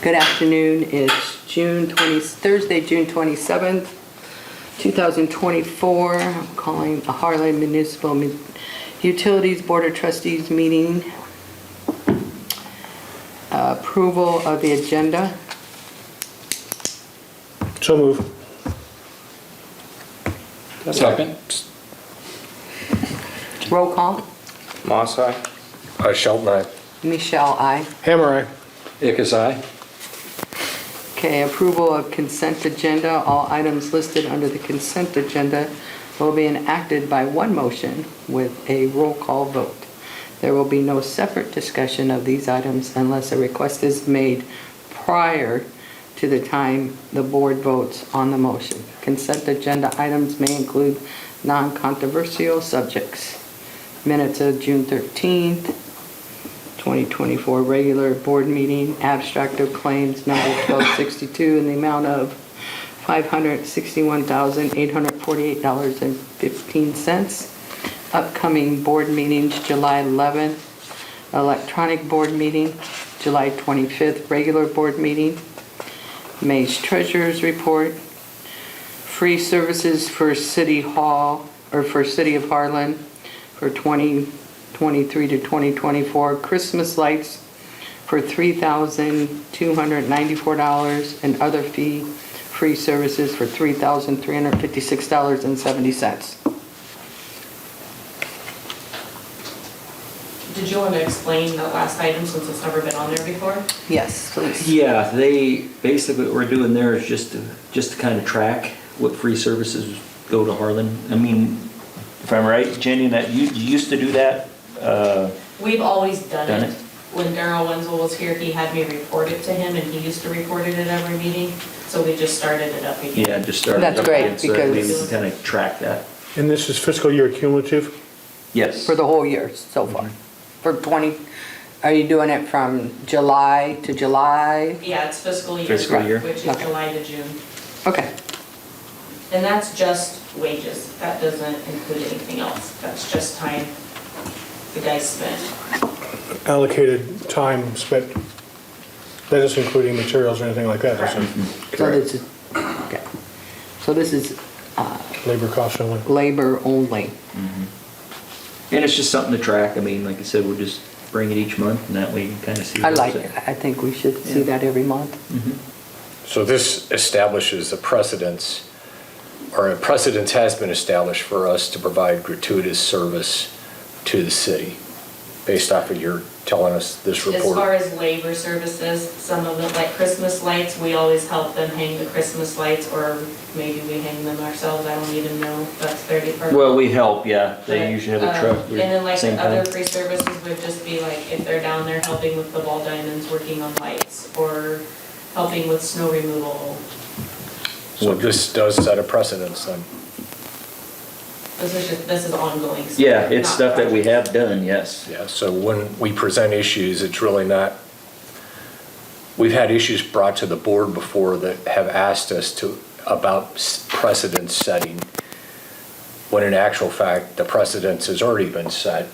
Good afternoon. It's Thursday, June 27th, 2024. I'm calling the Harlan Municipal Utilities Board of Trustees meeting. Approval of the agenda. So move. Second. Roll call. Moss, aye. Shelton, aye. Michelle, aye. Hammer, aye. Ickes, aye. Okay, approval of consent agenda. All items listed under the consent agenda will be enacted by one motion with a roll call vote. There will be no separate discussion of these items unless a request is made prior to the time the board votes on the motion. Consent agenda items may include non-controversial subjects. Minutes of June 13th, 2024 regular board meeting, abstract of claims number 1262 in the amount of $561,848.15. Upcoming board meetings, July 11th, electronic board meeting, July 25th, regular board meeting, May's treasurer's report, free services for City Hall, or for City of Harlan for 2023 to 2024, Christmas lights for $3,294 and other free services for $3,356.70. Did you want to explain the last item since it's never been on there before? Yes, please. Yeah, they, basically what we're doing there is just to kind of track what free services go to Harlan. I mean, if I'm right, Jenny, that you used to do that? We've always done Done it. it. When Darrell Wenzel was here, he had me report it to him, and he used to report it at every meeting, so we just started it up again. Yeah, just started. That's up great, again, so that way because- we can kind of track that. And this is fiscal year cumulative? Yes. For the whole year so far. For 20, are you doing it from July to July? Yeah, it's fiscal year. Fiscal year. Which is Okay. July to June. Okay. And that's just wages. That doesn't include anything else. That's just time the guys spent. Allocated time spent, that isn't including materials or anything like that, is it? So this is, okay. So this is Labor costs only. labor only. And it's just something to track. I mean, like I said, we'll just bring it each month, and that way you can kind of see. I what's like there. it. I think we should see Yeah. that every month. So this establishes a precedence, or a precedence has been established for us to provide gratuitous service to the city, based off of your telling us this As report. far as labor services, some of them, like Christmas lights, we always help them hang the Christmas lights, or maybe we hang them ourselves, I don't even know, that's their department. Well, we help, yeah. They But, usually have a truck. And then like same the other time. free services would just be like if they're down there helping with the ball diamonds, working on lights, or helping with snow removal. So this does set a precedence then. This is ongoing stuff. Yeah, it's not stuff that we projects. have done, yes. Yeah, so when we present issues, it's really not, we've had issues brought to the board before that have asked us about precedence setting, when in actual fact, the precedence has already been set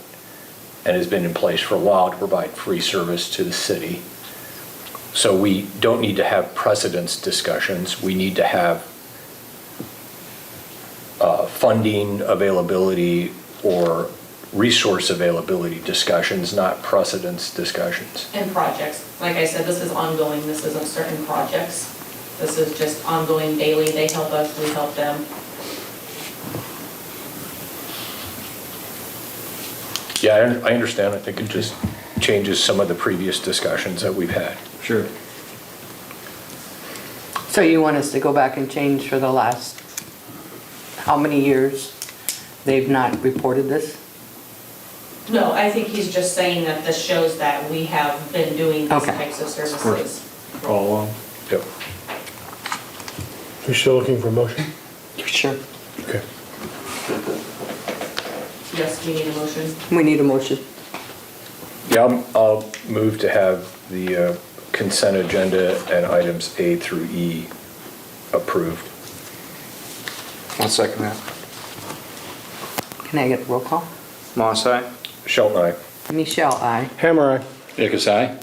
and has been in place for a while to provide free service to the city. So we don't need to have precedence discussions. We need to have funding availability or resource availability discussions, not precedence discussions. And projects, like I said, this is ongoing, this isn't certain projects. This is just ongoing daily, they help us, we help them. Yeah, I understand. I think it just changes some of the previous discussions that we've had. Sure. So you want us to go back and change for the last, how many years they've not reported this? No, I think he's just saying that this shows that we have been doing these Okay. types of services. All along. Yep. You still looking for a motion? Sure. Okay. Yes, we need a motion. We need a motion. Yeah, I'll move to have the consent agenda and items A through E approved. I'll second that. Can I get a roll call? Moss, aye. Shelton, aye. Michelle, aye. Hammer, aye. Ickes, aye.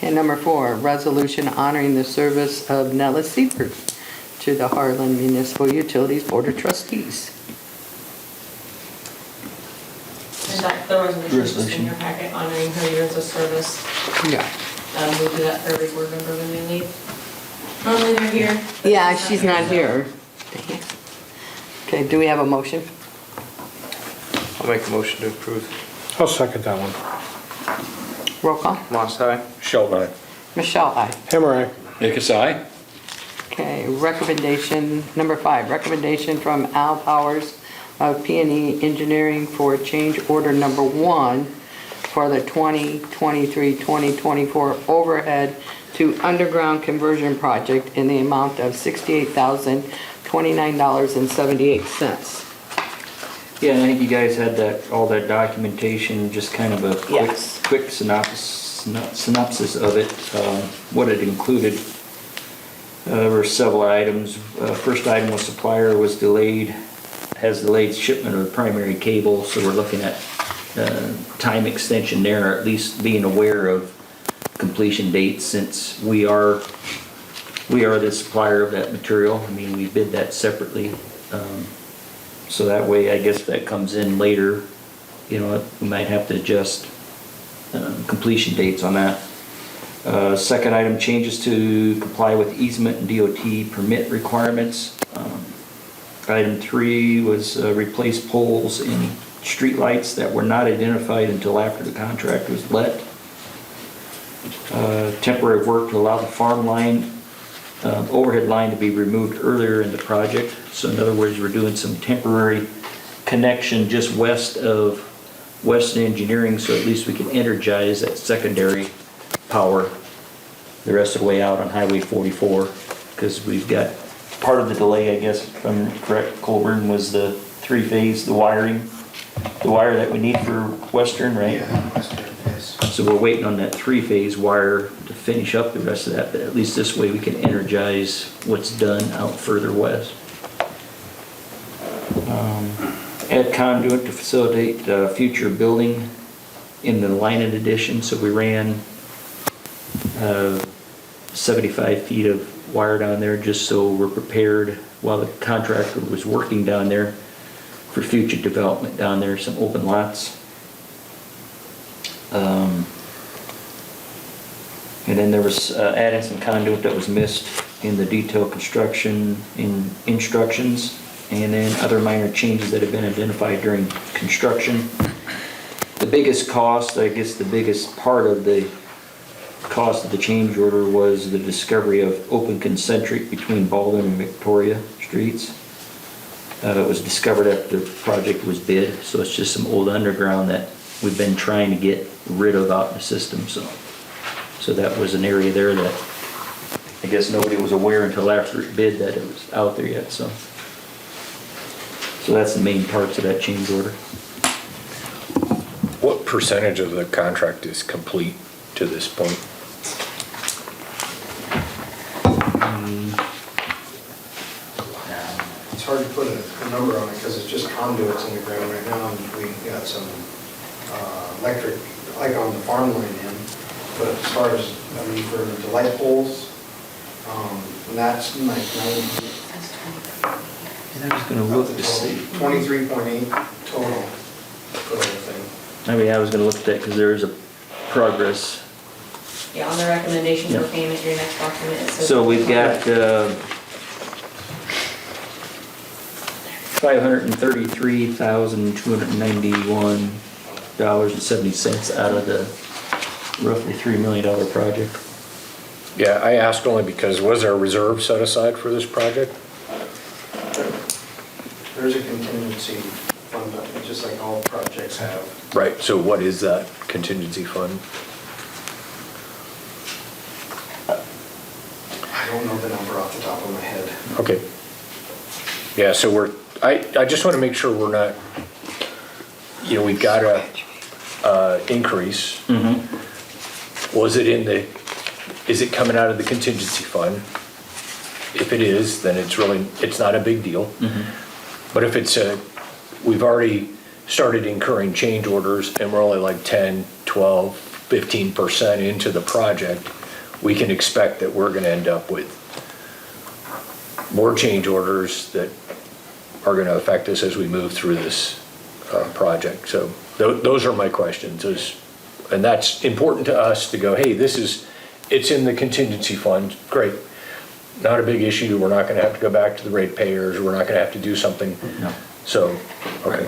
And number 4, resolution honoring the service of Nella Seifert to the Harlan Municipal Utilities Board of Trustees. And that, the resolution is just in your packet honoring her years of service. Yeah. We do that for every board member when they leave. Normally they're here. but Yeah, she's she's not so- here. Okay, do we have a motion? I'll make a motion to approve. I'll second that one. Roll call. Moss, aye. Sheldon, aye. Michelle, aye. Hammer eye. Nichols, aye. Okay, recommendation, number 5, recommendation from Al Powers of P&E Engineering for change order number 1 for the 2023-2024 overhead to underground conversion project in the amount of $68,029.78. Yeah, I think you guys had that, all that documentation, just kind of a Yes. quick synopsis of it, what it included. There were several items. First item was supplier was delayed, has delayed shipment of primary cable, so we're looking at time extension there, or at least being aware of completion dates, since we are the supplier of that material. I mean, we bid that separately. So that way, I guess if that comes in later, you know, we might have to adjust completion dates on that. Second item, changes to comply with easement and DOT permit requirements. Item 3 was replace poles in streetlights that were not identified until after the contract was let. Temporary work to allow the farm line, overhead line to be removed earlier in the project. So in other words, we're doing some temporary connection just west of Western Engineering, so at least we can energize that secondary power the rest of the way out on Highway 44, because we've got, part of the delay, I guess, if I'm correct, Colburn, was the 3-phase, the wire that we need for Western, right? Yeah, Western, yes. So we're waiting on that 3-phase wire to finish up the rest of that, but at least this way we can energize what's done out further west. Add conduit to facilitate future building in the Linon addition, so we ran 75 feet of wire down there just so we're prepared while the contractor was working down there for future development down there, some open lots. And then there was adding some conduit that was missed in the detailed construction instructions, and then other minor changes that have been identified during construction. The biggest cost, I guess the biggest part of the cost of the change order was the discovery of open concentric between Baldwin and Victoria Streets. It was discovered after the project was bid, so it's just some old underground that we've been trying to get rid of out in the system, so that was an area there that I guess nobody was aware until after it bid that it was out there yet, so that's the main parts of that change order. What percentage of the contract is complete to this point? It's hard to put a number on it because it's just conduits in the ground right now, and we got some electric, like on the farm line in. But as far as, I mean, for the light poles, and that's like 90. And I was gonna look to see. 23.8 total for the whole thing. I mean, I was gonna look at that because there is a progress. Yeah, on the recommendation for Yeah. payment, your next document, it says. So we've got $533,291.70 out of the roughly $3 million project. Yeah, I asked only because was there a reserve set aside for this project? There's a contingency fund, just like all projects have. Right, so what is that contingency fund? I don't know the number off the top of my head. Okay. Yeah, so I just want to make sure we're not, you know, we've got a increase. Was it is it coming out of the contingency fund? If it is, then it's not a big deal. But if we've already started incurring change orders and we're only like 10, 12, 15% into the project, we can expect that we're going to end up with more change orders that are going to affect us as we move through this project. So those are my questions. And that's important to us to go, hey, it's in the contingency fund. Great. Not a big issue. We're not going to have to go back to the ratepayers. We're not going to have to do something. No. So, okay.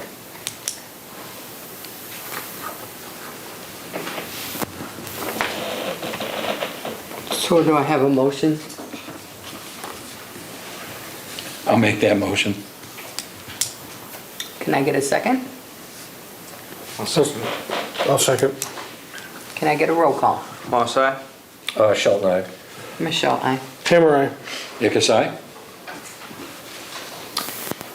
So do I have a motion? I'll make that motion. Can I get a second? I'll second. Can I get a roll call? Moss, aye. Shelton, aye. Michelle, aye. Hammer, aye. Dickus, aye.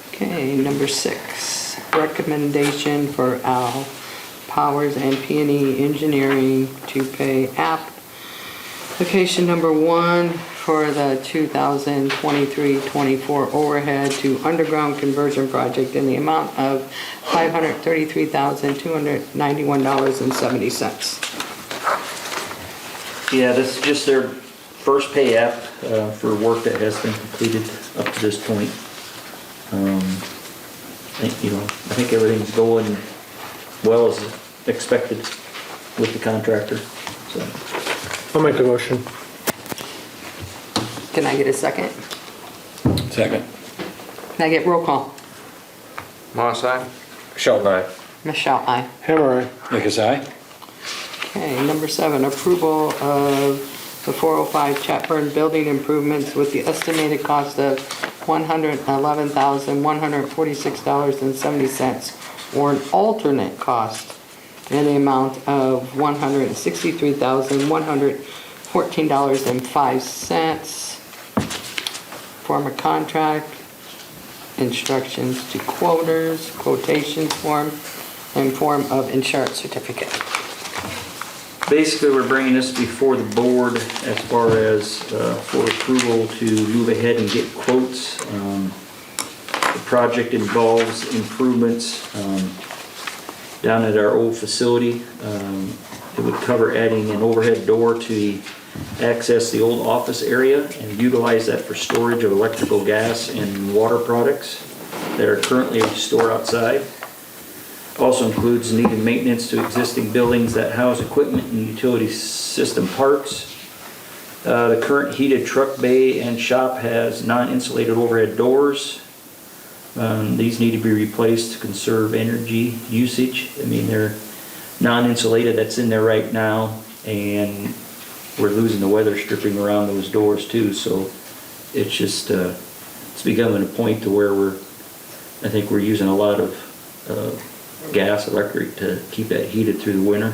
Okay, number 6, recommendation for Al Powers and P&E Engineering to pay application number 1 for the 2023-24 overhead to underground conversion project in the amount of $533,291.70. Yeah, this is just their first pay app for work that has been completed up to this point. I think everything's going well as expected with the contractor, so. I'll make the motion. Can I get a second? Second. Can I get roll call? Moss, aye. Shelton, aye. Michelle, aye. Hammer, aye. Dickus, aye. Okay, number 7, approval of the 405 Chatburn building improvements with the estimated cost of $111,146.70, or an alternate cost in the amount of $163,114.05. Form of contract, instructions to quoters, quotations form, and form of insurance certificate. Basically, we're bringing this before the board as far as for approval to move ahead and get quotes. The project involves improvements down at our old facility. It would cover adding an overhead door to access the old office area and utilize that for storage of electrical, gas, and water products that are currently stored outside. Also includes needed maintenance to existing buildings that house equipment and utility system parts. The current heated truck bay and shop has non-insulated overhead doors. These need to be replaced to conserve energy usage. I mean, they're non-insulated, that's in there right now, and we're losing the weather stripping around those doors too, so it's just, it's becoming a point to where I think we're using a lot of gas, electric to keep that heated through the winter.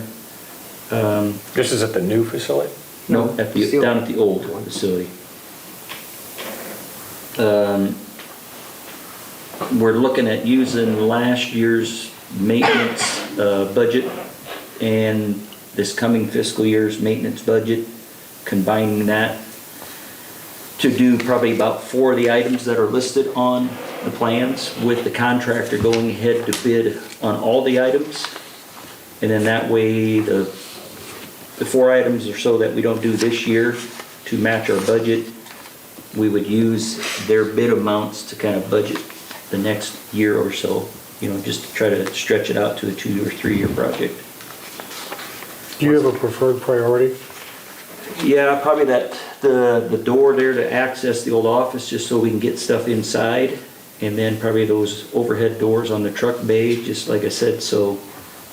This is at the new facility? No, down at the old facility. We're looking at using last year's maintenance budget and this coming fiscal year's maintenance budget, combining that to do probably about 4 of the items that are listed on the plans, with the contractor going ahead to bid on all the items. And then that way the 4 items or so that we don't do this year to match our budget, we would use their bid amounts to kind of budget the next year or so, just to try to stretch it out to a 2 or 3 year project. Do you have a preferred priority? Yeah, probably the door there to access the old office, just so we can get stuff inside. And then probably those overhead doors on the truck bay, just like I said, so,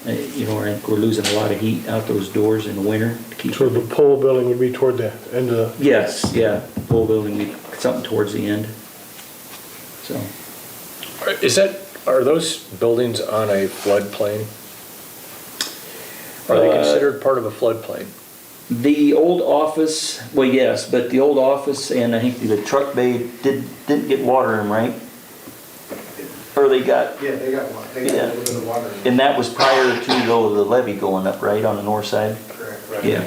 I think we're losing a lot of heat out those doors in the winter. To keep So the pole building would be toward the end of the... Yes, yeah, pole building, something towards the end, so. Are those buildings on a floodplain? Are they considered part of a floodplain? The old office, well, yes, but the old office and I think the truck bay didn't get water in, right? Or they got... Yeah, they got one. They got a little bit of water in it. And that was prior to the levee going up, right, on the north side? Correct, right. Yeah.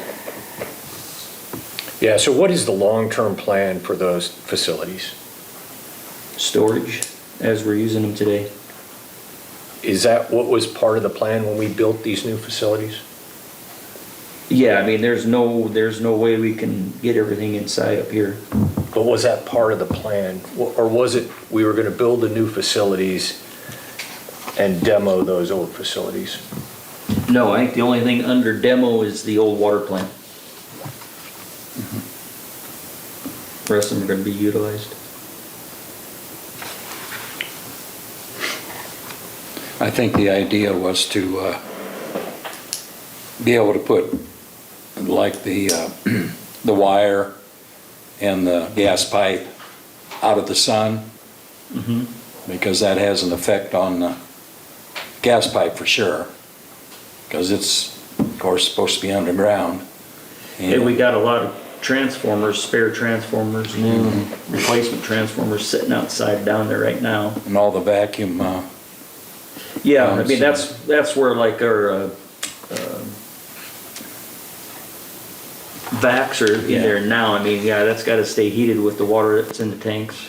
Yeah, so what is the long-term plan for those facilities? Storage, as we're using them today. Is that what was part of the plan when we built these new facilities? Yeah, I mean, there's no way we can get everything inside up here. But was that part of the plan? Or was it, we were gonna build the new facilities and demo those old facilities? No, I think the only thing under demo is the old water plant. The rest of them are gonna be utilized. I think the idea was to be able to put like the wire and the gas pipe out of the sun, because that has an effect on the gas pipe for sure, because it's, of course, supposed to be underground. And we got a lot of transformers, spare transformers, new replacement transformers sitting outside down there right now. And all the vacuum, Yeah, I mean, that's where like our vacs are in there now. I mean, yeah, that's gotta stay heated with the water that's in the tanks.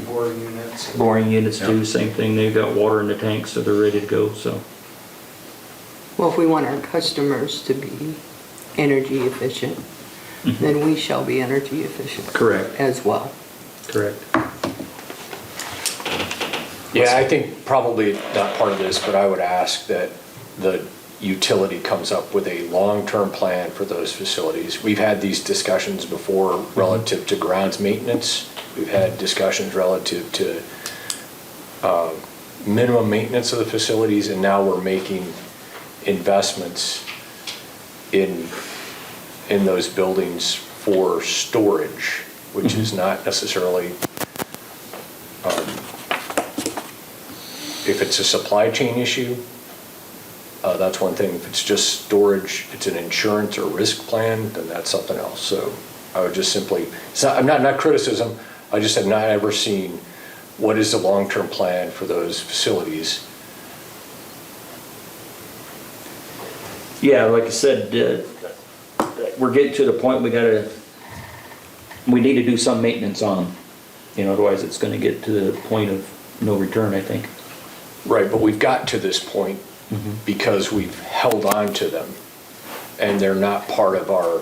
Boring units. Boring units too, same thing. They've got water in the tanks, so they're ready to go, so. Well, if we want our customers to be energy efficient, then we shall be energy efficient. Correct. As well. Correct. Yeah, I think probably not part of this, but I would ask that the utility comes up with a long-term plan for those facilities. We've had these discussions before relative to grounds maintenance. We've had discussions relative to minimum maintenance of the facilities, and now we're making investments in those buildings for storage, which is not necessarily, if it's a supply chain issue, that's one thing. If it's just storage, it's an insurance or risk plan, then that's something else. So I would just simply, it's not, I'm not criticism, I just have not ever seen what is the long-term plan for those facilities. Yeah, like I said, we're getting to the point we need to do some maintenance on them. You know, otherwise it's gonna get to the point of no return, I think. Right, but we've got to this point because we've held on to them, and they're not part of our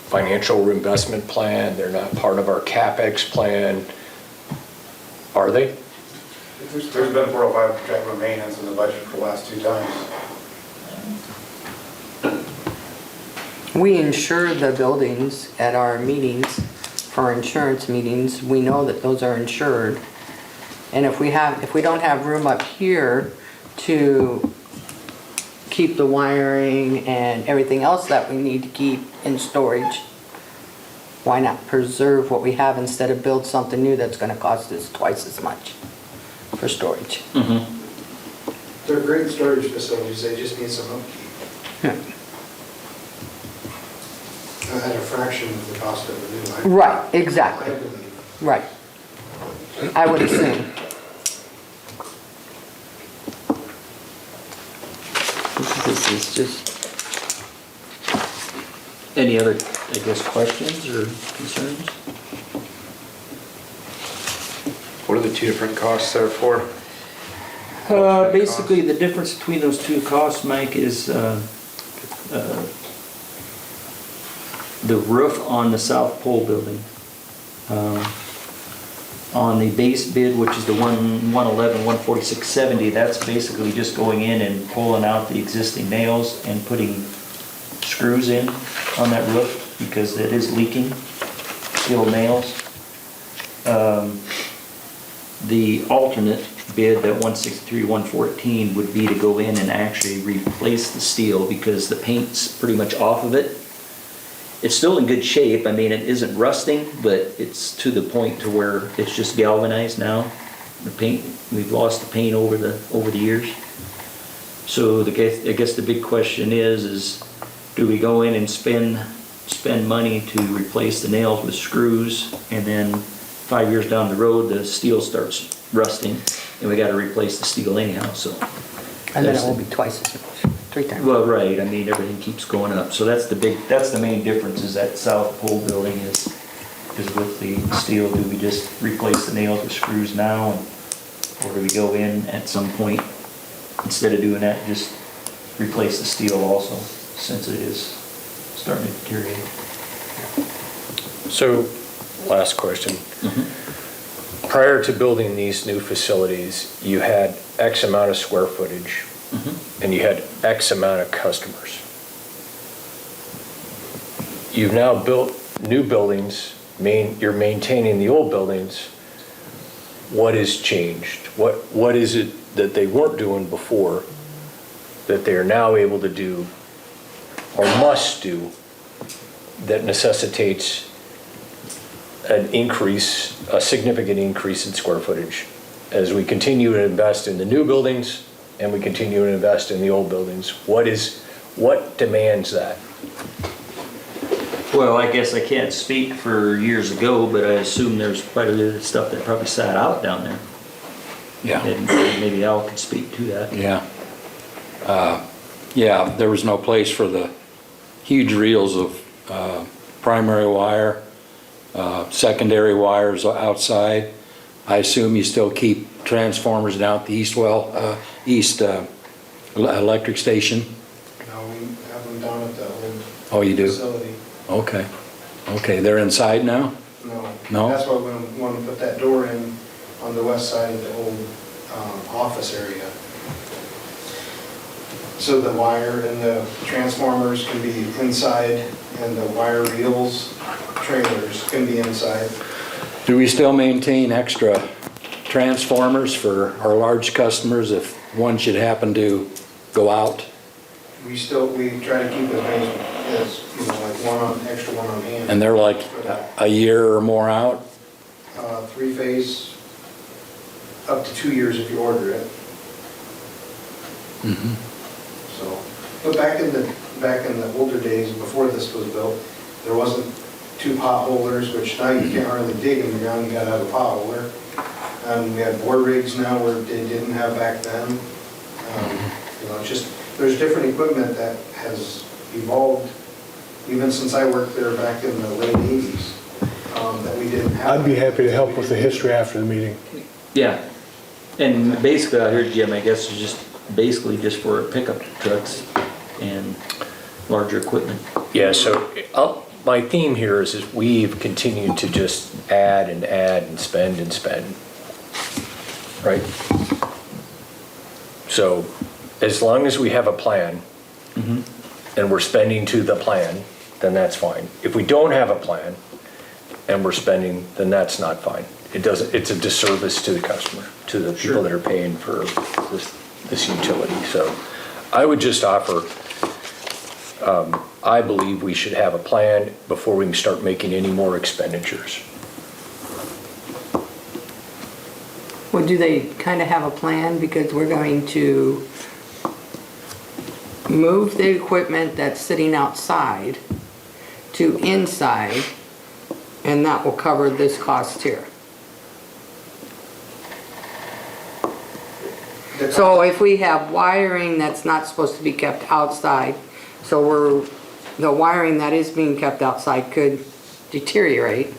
financial investment plan, they're not part of our CapEx plan, are they? There's been 405 capital maintenance in the budget for the last 2 times. We insure the buildings at our meetings, for our insurance meetings. We know that those are insured. And if we don't have room up here to keep the wiring and everything else that we need to keep in storage, why not preserve what we have instead of build something new that's gonna cost us twice as much for storage? They're great storage facilities, they just need some upkeep. At a fraction of the cost of a new. Right, exactly. I believe. Right. I would assume. This is just, Any other, I guess, questions or concerns? what are the two different costs there for? Basically, the difference between those two costs, Mike, is the roof on the South Pole building. On the base bid, which is the 111, 146.70, that's basically just going in and pulling out the existing nails and putting screws in on that roof because it is leaking, steel nails. The alternate bid, that 163, 114, would be to go in and actually replace the steel because the paint's pretty much off of it. It's still in good shape. I mean, it isn't rusting, but it's to the point to where it's just galvanized now. The paint, we've lost the paint over the years. So I guess the big question is do we go in and spend money to replace the nails with screws, and then 5 years down the road the steel starts rusting and we got to replace the steel anyhow? So and then it will be twice as much, 3 times. well, right, I mean, everything keeps going up, so that's the main difference, is that South Pole building is with the steel. Do we just replace the nails with screws now, or do we go in at some point, instead of doing that, just replace the steel also? since it is starting to deteriorate. So, last question. Prior to building these new facilities, you had X amount of square footage, and you had X amount of customers. You've now built new buildings, you're maintaining the old buildings. What has changed? What is it that they weren't doing before that they are now able to do or must do that necessitates an increase, a significant increase in square footage as we continue to invest in the new buildings and we continue to invest in the old buildings? What demands that? Well, I guess I can't speak for years ago, but I assume there's quite a bit of stuff that probably sat out down there. Yeah. And maybe Al could speak to that. Yeah. Yeah, there was no place for the huge reels of primary wire, secondary wires outside. I assume you still keep transformers down at the east electric station? Now we have them down at the old Oh, you do? facility. Okay. Okay, they're inside now? No. No? That's why we want to put that door in on the west side of the old office area. So the wire and the transformers can be inside and the wire reels, trailers can be inside. Do we still maintain extra transformers for our large customers if one should happen to go out? We try to keep as many as, like extra one on hand. And they're like a year or more out? Three-phase, up to 2 years if you order it. So, but back in the older days, before this was built, there wasn't two potholers, which now you can't hardly dig in the ground, you gotta have a potholer. We have bore rigs now where they didn't have back then. It's just, there's different equipment that has evolved, even since I worked there back in the late 80s, that we didn't have. I'd be happy to help with the history after the meeting. Yeah. And basically out here, Jim, I guess is just basically just for pickup trucks and larger equipment. Yeah, so my theme here is we've continued to just add and spend, right? So as long as we have a plan and we're spending to the plan, then that's fine. If we don't have a plan and we're spending, then that's not fine. It's a disservice to the customer, to the people that are paying for this utility. So I would just offer, I believe we should have a plan before we can start making any more expenditures. Well, do they kind of have a plan? Because we're going to move the equipment that's sitting outside to inside, and that will cover this cost here. So if we have wiring that's not supposed to be kept outside, so the wiring that is being kept outside could deteriorate.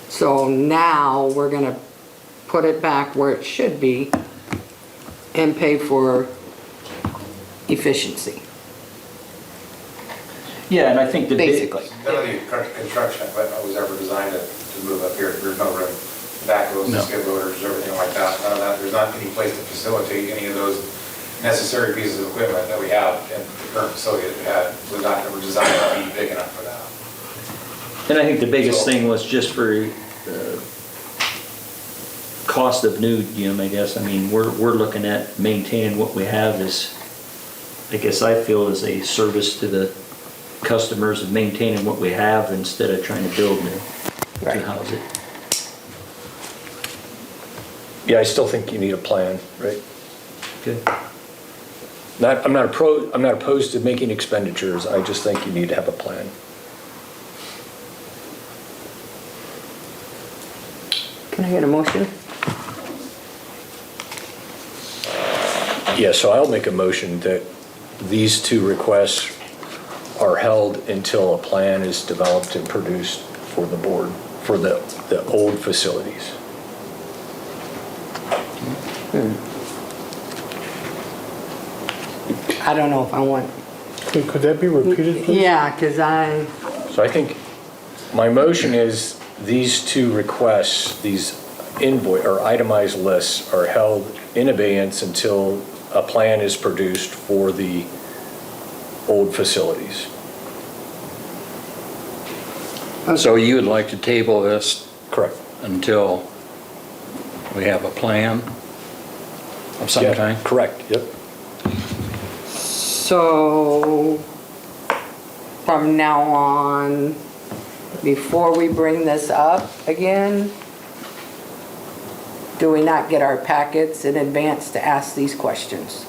So now we're gonna put it back where it should be and pay for efficiency, Yeah, and I think the basically. None of the construction equipment was ever designed to move up here. There's no room, backhoes, No. skid loaders, everything like that. None of that. There's not any place to facilitate any of those necessary pieces of equipment that we have in the current facility that we had. Was not ever designed to be big enough for that. And I think the biggest thing was just for cost of new, Jim, I guess. I mean, we're looking at maintaining what we have is, I guess I feel is a service to the customers of maintaining what we have instead of trying to build new Right. to house it. Yeah, I still think you need a plan, right? Good. I'm not opposed to making expenditures, I just think you need to have a plan. Can I get a motion? Yeah, so I'll make a motion that these two requests are held until a plan is developed and produced for the board, for the old facilities. I don't know if I want Okay, could that be repeated, please? Yeah, because So I think my motion is these two requests, these invoice or itemized lists are held in abeyance until a plan is produced for the old facilities. So you would like to table this Correct. until we have a plan of some Yeah, kind? correct, yep. so from now on, before we bring this up again, do we not get our packets in advance to ask these questions?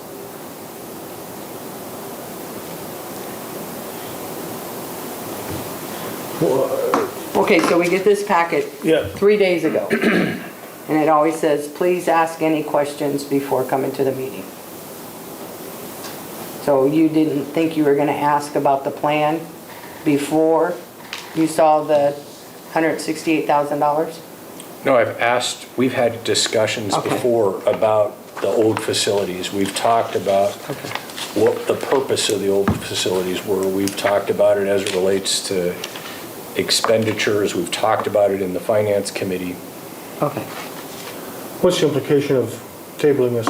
Okay, so we get this packet Yeah. 3 days ago. And it always says, please ask any questions before coming to the meeting. So you didn't think you were gonna ask about the plan before you saw the $168,000? No, I've asked, we've had discussions Okay. before about the old facilities. We've talked about what the purpose of the old facilities were. We've talked about it as it relates to expenditures. We've talked about it in the finance committee. Okay. What's the implication of tabling this?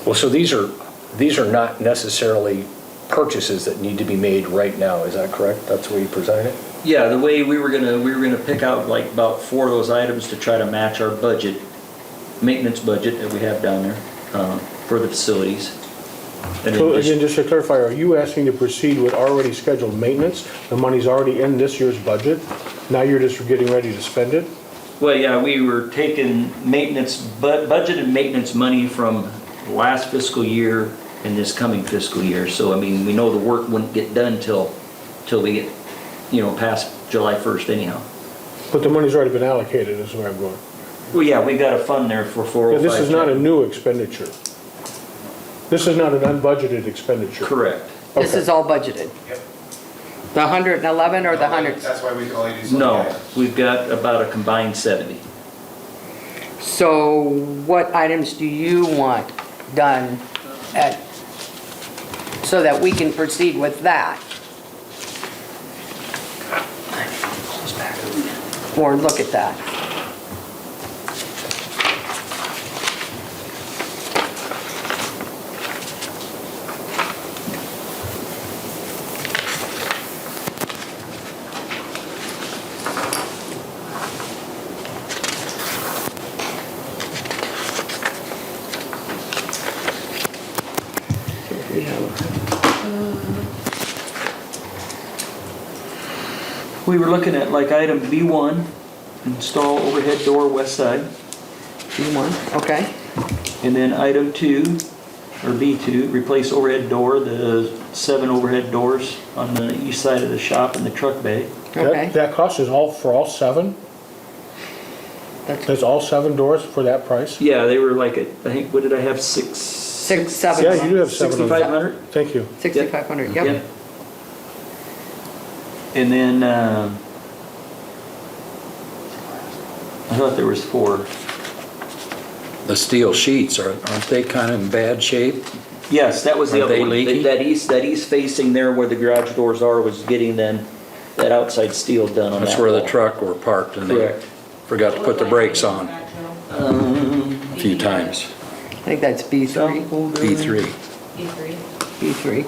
Well, so these are not necessarily purchases that need to be made right now, is that correct? That's the way you presented it? Yeah, the way we were gonna pick out like about 4 of those items to try to match our budget, maintenance budget that we have down there, for the facilities. And So then again, just to clarify, are you asking to proceed with already scheduled maintenance? The money's already in this year's budget, now you're just getting ready to spend it? Well, yeah, we were taking maintenance, budgeted maintenance money from last fiscal year and this coming fiscal year. So, I mean, we know the work wouldn't get done till we get, past July 1st anyhow. But the money's already been allocated, is where I'm going. Well, yeah, we got a fund there for Yeah, 405. this is not a new expenditure. This is not an unbudgeted expenditure. Correct. This is all budgeted? Yep. The 111 or the 100? That's why we can only do so many No, items. we've got about a combined 70. So what items do you want done so that we can proceed with that? Or look at that? We were looking at like item B1, install overhead door west side. B1, okay. And then item 2, or B2, replace overhead door, the 7 overhead doors on the east side of the shop and the truck bay. Okay. That cost is for all 7? That's all 7 doors for that price? Yeah, they were like, I think, what did I have, 6, 7. Yeah, you do have 7 of them. 6,500? Thank you. 6,500, Yep. yep. And then, I thought there was 4. The steel sheets, aren't they kind of in bad shape? Yes, that was the Are other they one. leaky? That east facing there where the garage doors are was getting that outside steel done on that That's where the wall. truck were parked and they Correct. forgot to put the brakes on a few times. I think that's B3. B3. E3. B3.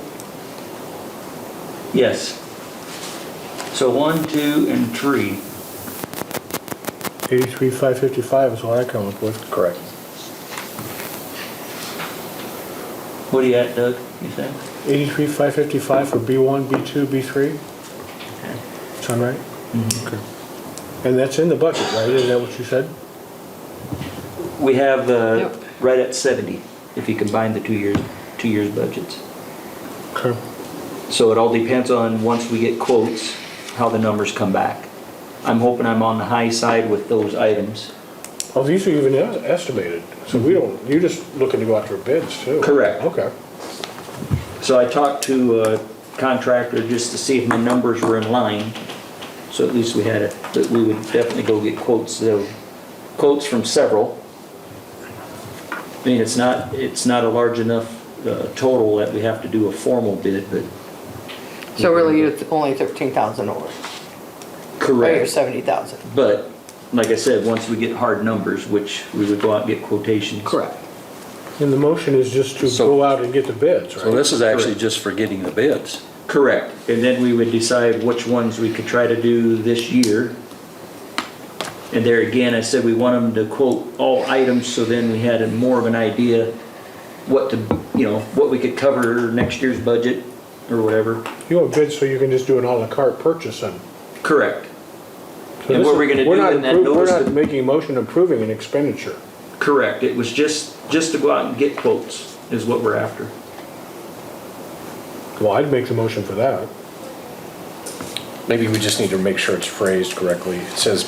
Yes. So 1, 2, and 3. 83,555 is what I come up with. Correct. What are you at, Doug, you said? 83,555 for B1, B2, B3? Sound right? Okay. And that's in the budget, right? Isn't that what you said? We have Yep. right at 70, if you combine the 2 years budgets. Okay. So it all depends on, once we get quotes, how the numbers come back. I'm hoping I'm on the high side with those items. Oh, these are even estimated, so you're just looking to go out for bids too? Correct. Okay. So I talked to a contractor just to see if my numbers were in line. So at least that we would definitely go get quotes from several. I mean, it's not a large enough total that we have to do a formal bid, but. So really, it's only 13,000 over, or you're Correct. 70,000. But, like I said, once we get hard numbers, which we would go out and get quotations. Correct. And the motion is just to So- go out and get the bids, right? So this is actually just for getting the bids. Correct, and then we would decide which ones we could try to do this year. And there again, I said we want them to quote all items, so then we had more of an idea what to, what we could cover next year's budget or whatever. You want bids so you can just do an à la carte purchase then? Correct. So And this what is- we're gonna do not in that appro- We're notice not that- making a motion approving an expenditure. Correct, it was just to go out and get quotes is what we're after. Well, I'd make the motion for that. Maybe we just need to make sure it's phrased correctly. It says,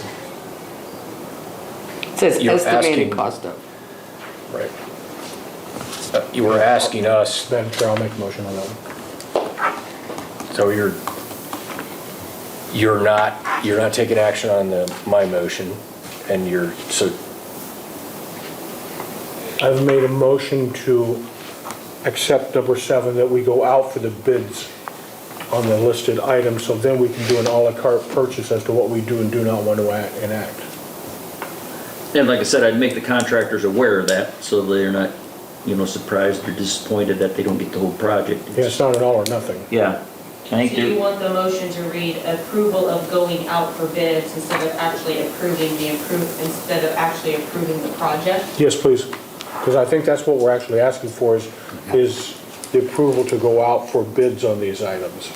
It says You're estimated asking- cost of. right. You were asking us, Madam Chair, I'll make a motion on that one. so you're not taking action on my motion, and so I've made a motion to accept number 7, that we go out for the bids on the listed items, so then we can do an à la carte purchase as to what we do and do not want to enact. And like I said, I'd make the contractors aware of that, so they're not, surprised or disappointed that they don't get the whole project. Yeah, it's not an all or nothing. Yeah. I So think you they're- want the motion to read approval of going out for bids instead of actually approving the project? Yes, please, because I think that's what we're actually asking for is the approval to go out for bids on these items.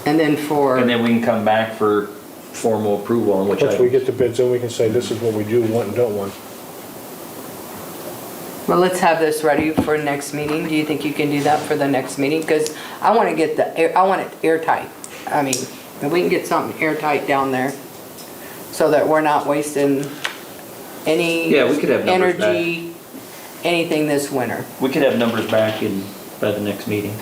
And then for, And then we can come back for formal approval on which Once we items. get the bids, then we can say this is what we do, want and don't want. well, let's have this ready for next meeting. Do you think you can do that for the next meeting? Because I want to get I want it airtight. I mean, if we can get something airtight down there so that we're not wasting any Yeah, we could have numbers energy, anything this winter. We could have numbers back by the next meeting.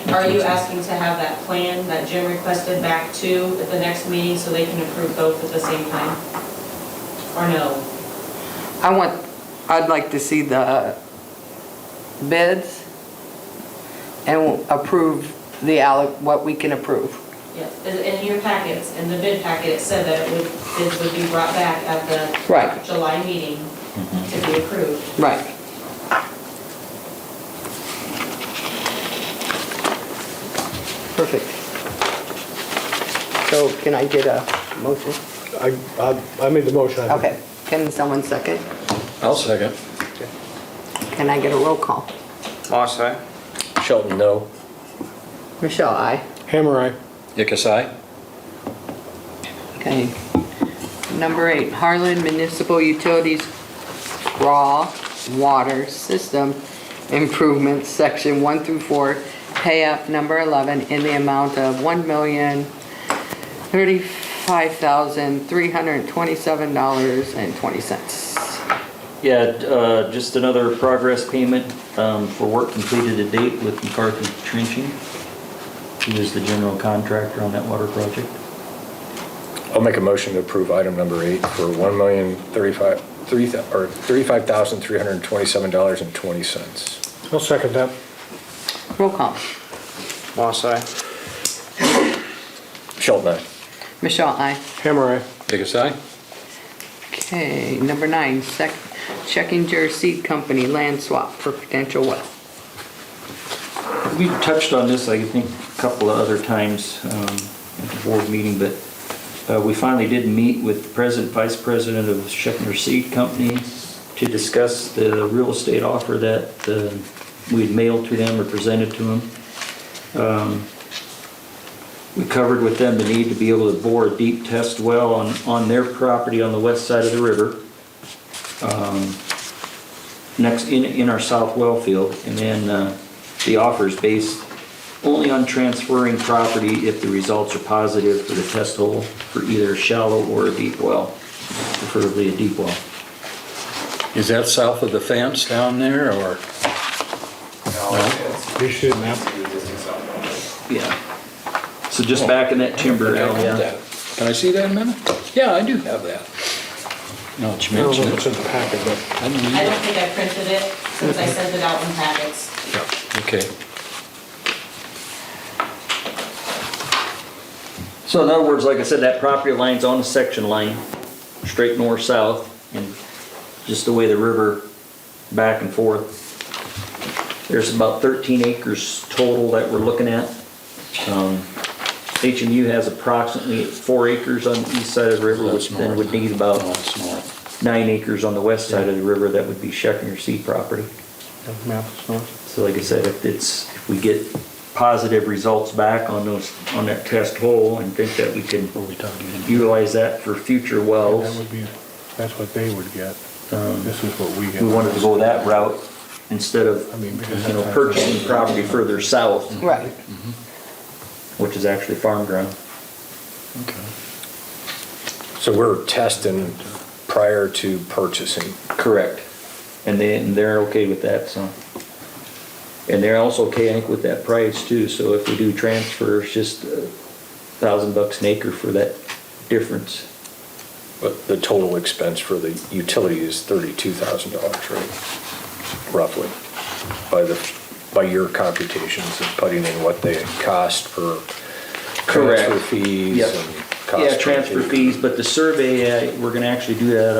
Are you asking to have that plan that Jim requested back to at the next meeting so they can approve both at the same time? Or no? I'd like to see the bids and approve what we can approve. Yes, in your packets, in the bid packet, it said that bids would be brought back at the Right. July meeting to be approved. Right. Perfect. So can I get a motion? I made the motion. Okay, can someone second? I'll second. Can I get a roll call? Moss, aye. Shelton, no. Michelle, aye. Hammer, aye. Yickes-I. Okay. Number 8, Harlan Municipal Utilities Raw Water System Improvements, Section 1 through 4, pay app number 11 in the amount of $1,035,327.20. Yeah, just another progress payment for work completed to date with McCarthy Trenching, who is the general contractor on that water project. I'll make a motion to approve item number 8 for $35,327.20. I'll second that. Roll call. Moss, aye. Shelton, aye. Michelle, aye. Hammer, aye. Yickes-I. Okay, number 9, Checkinger Seed Company land swap for potential well. We touched on this, I think, a couple of other times at the board meeting, but we finally did meet with the president, vice president of Scheckner Seed Company to discuss the real estate offer that we had mailed to them or presented to them. We covered with them the need to be able to bore a deep test well on their property on the west side of the river, next in our south well field, and then the offer is based only on transferring property if the results are positive for the test hole for either a shallow or a deep well, preferably a deep well. Is that south of the fence down there, or? You should now. Yeah. So just back in that timber I don't have area. that. Can I see that in a minute? Yeah, I do have that. No, it's I don't know mentioned. if it's in the packet, but I don't I either. don't think I printed it since I sent it out in packets. Okay. So in other words, like I said, that property line's on the section line, straight north-south, and just the way the river back and forth. There's about 13 acres total that we're looking at. HMU has approximately 4 acres on the east side of the river, which That's then would north. need about No, it's north. 9 acres on the west side of the river that would be Scheckner Sea property. the map is north. So like I said, if we get positive results back on that test hole and think that we can What are we talking about? utilize that for future That wells, would be, that's what they would get. Um, This is what we get. we wanted to go that route instead of, I mean, because purchasing property further south, Right. which is actually farm ground. Okay. So we're testing prior to purchasing. Correct. And they're okay with that, so. And they're also okay, I think, with that price too, so if we do transfers, just $1,000 an acre for that difference. But the total expense for the utility is $32,000, right? Roughly, by your computations of putting in what they cost for Correct. transfer fees Yep. and cost. Yeah, transfer fees, but the survey, we're gonna actually do that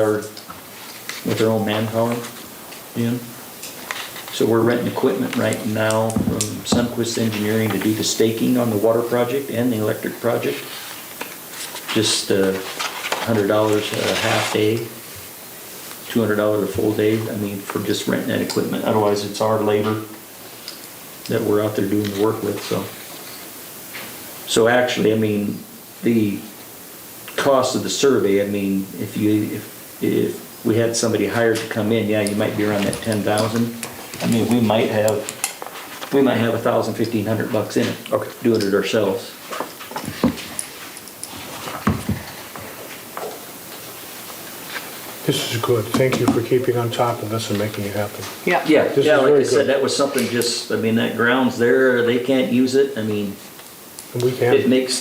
with our own manpower, Jim. So we're renting equipment right now from Sunquist Engineering to do the staking on the water project and the electric project. Just $100 a half day, $200 a full day, I mean, for just renting that equipment. Otherwise, it's our labor that we're out there doing the work with, so. So actually, I mean, the cost of the survey, I mean, if we had somebody hired to come in, yeah, you might be around that 10,000. I mean, we might have $1,000, $1,500 in it. Okay. Doing it ourselves. This is good. Thank you for keeping on top of this and making it happen. Yeah. Yeah, This is yeah, like very I said, good. that was something just, I mean, that ground's there, they can't use it, I mean, And we it can, makes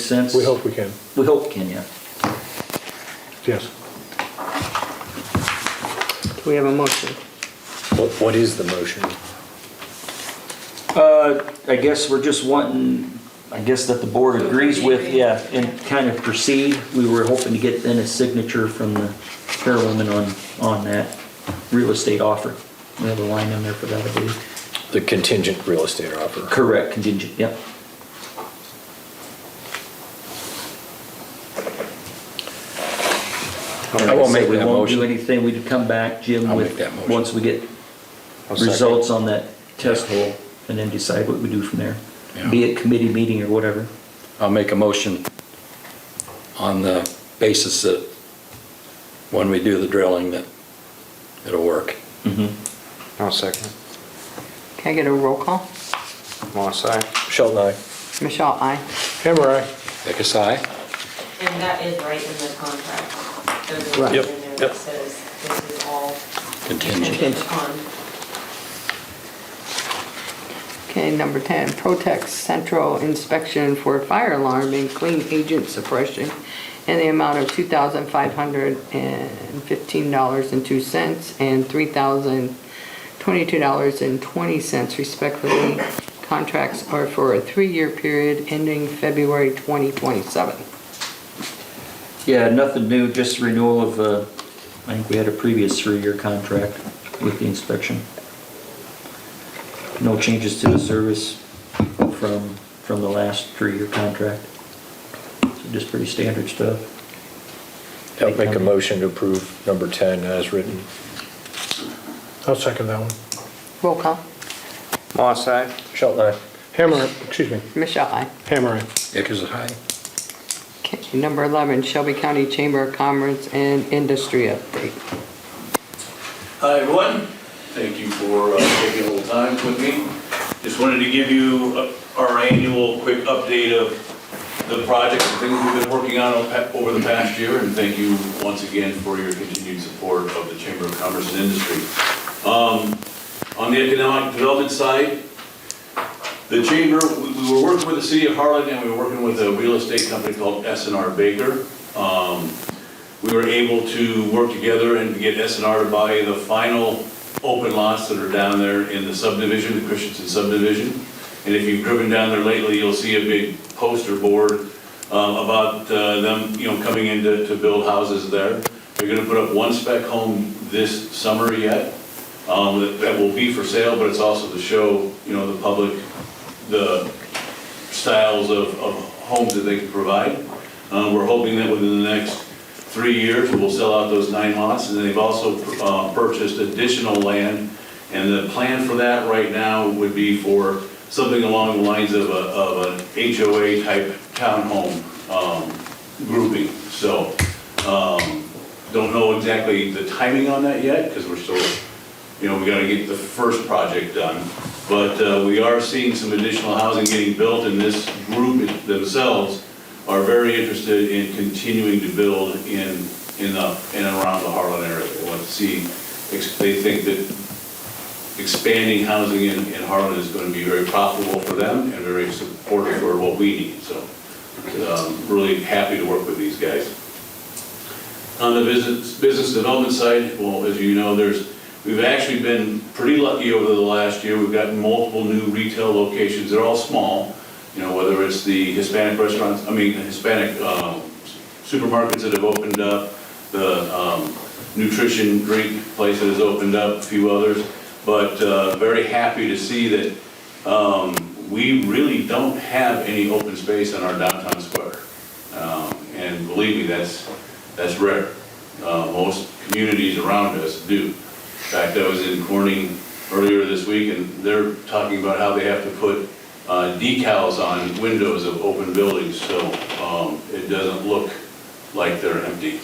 sense. we hope we can. We hope can, yeah. Yes. Do we have a motion? What is the motion? I guess we're just wanting, I guess that the board agrees with, yeah, and kind of proceed. We were hoping to get then a signature from the chairwoman on that real estate offer. We have a line in there for that, I believe. The contingent real estate offer. Correct, contingent, yep. I will make We that won't do motion. anything, we'd come back, Jim, I'll with, make that motion. once we get I'll second. results on that test hole, and then decide what we do from there. Yeah. Be it committee meeting or whatever. I'll make a motion on the basis that when we do the drilling, that it'll work. I'll second. Can I get a roll call? Moss, aye. Sheldon, aye. Michelle, aye. Hammer, aye. Becca's aye? And that is right in the contract. There's a Right. line Yep, in there yep. that says this is all Contingent. contingent upon. Okay, number 10, Protex Central Inspection for Fire Alarm and Clean Agent Suppression in the amount of $2,515.02 and $3,022.20 respectively. Contracts are for a 3-year period ending February 2027. Yeah, nothing new, just renewal of, I think we had a previous 3-year contract with the inspection. No changes to the service from the last 3-year contract. So just pretty standard stuff. I'll make a motion to approve number 10 as written. I'll second that one. Roll call. Moss, aye. Sheldon, aye. Hammer, excuse me, Michelle, aye. Hammer, aye. Becca's aye. Okay, number 11, Shelby County Chamber of Commerce and Industry update. Hi, everyone. Thank you for taking a little time with me. Just wanted to give you our annual quick update of the projects and things we've been working on over the past year, and thank you once again for your continued support of the Chamber of Commerce and Industry. On the economic development side, the Chamber, we were working with the City of Harlan, and we were working with a real estate company called S&R Baker. we were able to work together and get S&R to buy the final open lots that are down there in the subdivision, the Christensen subdivision. And if you've driven down there lately, you'll see a big poster board about them, coming in to build houses there. They're gonna put up one spec home this summer yet, that will be for sale, but it's also to show, the public the styles of homes that they can provide. We're hoping that within the next 3 years, we'll sell out those 9 lots, and they've also purchased additional land. And the plan for that right now would be for something along the lines of an HOA type townhome grouping. So, don't know exactly the timing on that yet, because we're still, we gotta get the first project done. But we are seeing some additional housing getting built, and this group themselves are very interested in continuing to build in and around the Harlan area. They want to see, they think that expanding housing in Harlan is going to be very profitable for them and very supportive for what we need. So really happy to work with these guys. On the business development side, well, as you know, we've actually been pretty lucky over the last year. We've gotten multiple new retail locations. They're all small, whether it's the Hispanic restaurants, Hispanic supermarkets that have opened up, the nutrition drink place that has opened up, a few others. But very happy to see that we really don't have any open space in our downtown square. And believe me, that's rare. Most communities around us do. In fact, I was in Corning earlier this week, and they're talking about how they have to put decals on windows of open buildings, so it doesn't look like they're empty,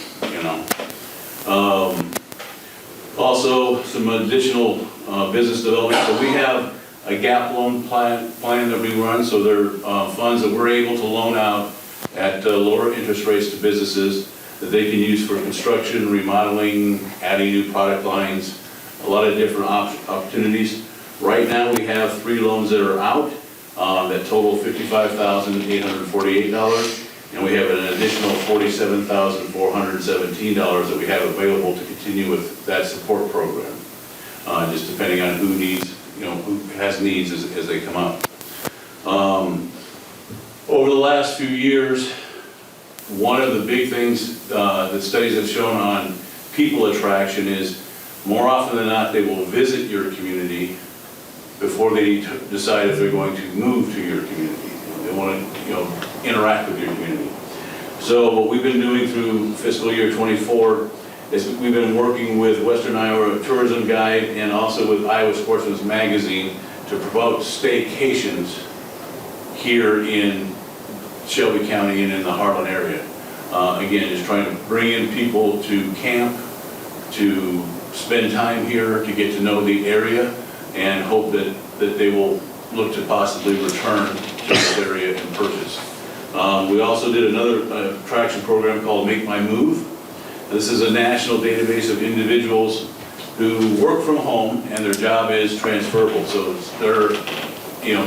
Also, some additional business development. So we have a gap loan plan that we run, so they're funds that we're able to loan out at lower interest rates to businesses that they can use for construction, remodeling, adding new product lines, a lot of different opportunities. Right now, we have 3 loans that are out that total $55,848, and we have an additional $47,417 that we have available to continue with that support program, just depending on who needs, who has needs as they come up. Over the last few years, one of the big things that studies have shown on people attraction is more often than not, they will visit your community before they decide if they're going to move to your community. They want to, interact with your community. So what we've been doing through fiscal year '24 is we've been working with Western Iowa Tourism Guide and also with Iowa Sportsman's Magazine to promote staycations here in Shelby County and in the Harlan area. Again, just trying to bring in people to camp, to spend time here, to get to know the area, and hope that they will look to possibly return to this area and purchase. We also did another attraction program called Make My Move. This is a national database of individuals who work from home and their job is transferable. So they're